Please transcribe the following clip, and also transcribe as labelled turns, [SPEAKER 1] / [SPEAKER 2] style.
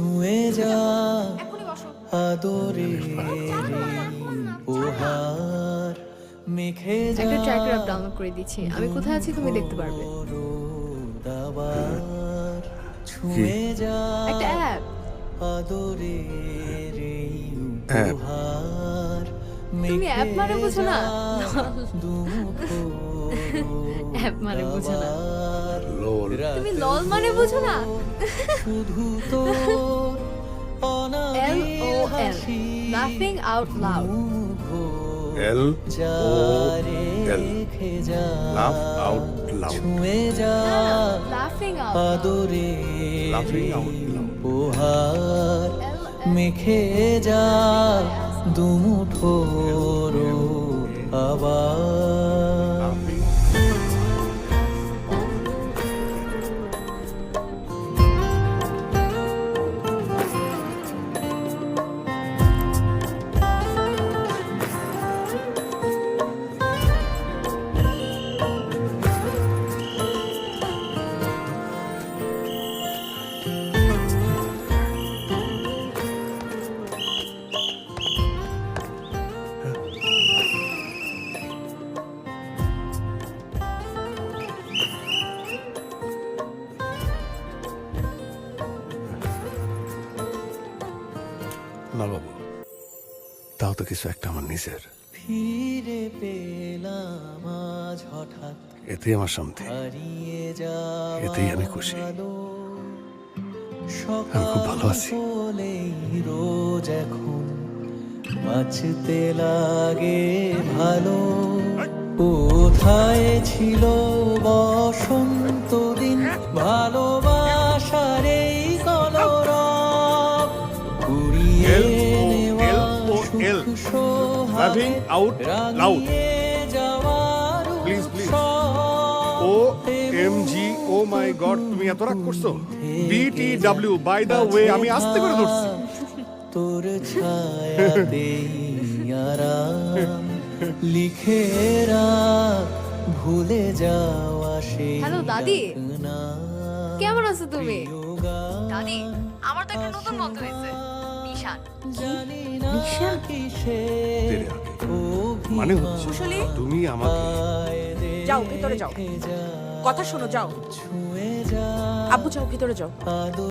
[SPEAKER 1] ছুঁয়ে যা
[SPEAKER 2] এখনই বসো।
[SPEAKER 1] আদরের উপহার মেখে যা
[SPEAKER 2] একটা ট্র্যাক র‍্যাপ ডাউনলোড করে দিচ্ছি, আমি কোথায় আছি তুমি দেখতে পারবে।
[SPEAKER 1] দাবার ছুঁয়ে যা
[SPEAKER 2] একটা অ্যাপ।
[SPEAKER 1] আদরের
[SPEAKER 3] অ্যাপ?
[SPEAKER 1] উপহার
[SPEAKER 2] তুমি অ্যাপ মানে বুঝো না? অ্যাপ মানে বুঝো না?
[SPEAKER 3] লোল।
[SPEAKER 2] তুমি লল মানে বুঝো না?
[SPEAKER 1] শুধু তোর
[SPEAKER 2] LOL, laughing out loud.
[SPEAKER 3] এল ও এল, লাফ আউট লাউড।
[SPEAKER 1] ছুঁয়ে যা
[SPEAKER 2] Laughing out loud.
[SPEAKER 1] আদরের
[SPEAKER 3] লাফিং আউট লাউড।
[SPEAKER 1] উপহার মেখে যা দুমুঠোর আবার
[SPEAKER 3] না বাবু, তাও তো কিছু একটা আমার নিজের,
[SPEAKER 1] ফিরে পেলাম আজ হঠাৎ
[SPEAKER 3] এতেই আমার শান্তি,
[SPEAKER 1] হারিয়ে যাওয়া
[SPEAKER 3] এতেই আমি খুশি।
[SPEAKER 1] আলো।
[SPEAKER 3] আমি খুব ভালো আছি।
[SPEAKER 1] সকালেই রোজ এখন বাঁচতে লাগে ভালো। কোথায় ছিল বসন্ত দিন ভালোবাসার এই কলরব কুড়িয়ে নেওয়া
[SPEAKER 3] LOL,
[SPEAKER 1] সুখ সোহাগে
[SPEAKER 3] laughing out loud.
[SPEAKER 1] রাঙিয়ে যাওয়ার
[SPEAKER 3] Please, please.
[SPEAKER 1] উৎসব।
[SPEAKER 3] ও এম জি, ও মাই গড, তুমি এত রাগ করছো? BTW, বাই দ্য ওয়ে, আমি আস্তে করে ধরছি।
[SPEAKER 1] তোর ছায়াতেই আরাম লিখে রাখ ভুলে যাওয়া সেই
[SPEAKER 2] হ্যালো, দাদি।
[SPEAKER 1] ডাকনা।
[SPEAKER 2] কেমন আছো তুমি?
[SPEAKER 4] দাদি, আমার তো একটা নতুন বন্ধু হয়েছে, নিশান।
[SPEAKER 1] জানি না
[SPEAKER 2] নিশান?
[SPEAKER 1] কিসের
[SPEAKER 3] তেরে আগে। মানে হচ্ছে
[SPEAKER 4] কুশলী?
[SPEAKER 3] তুমি আমাকে
[SPEAKER 4] যাও, ভেতরে যাও।
[SPEAKER 1] রেখে যা,
[SPEAKER 4] কথা শোনো, যাও।
[SPEAKER 1] ছুঁয়ে যা
[SPEAKER 4] আব্বু যাও, ভেতরে যাও।
[SPEAKER 1] আদর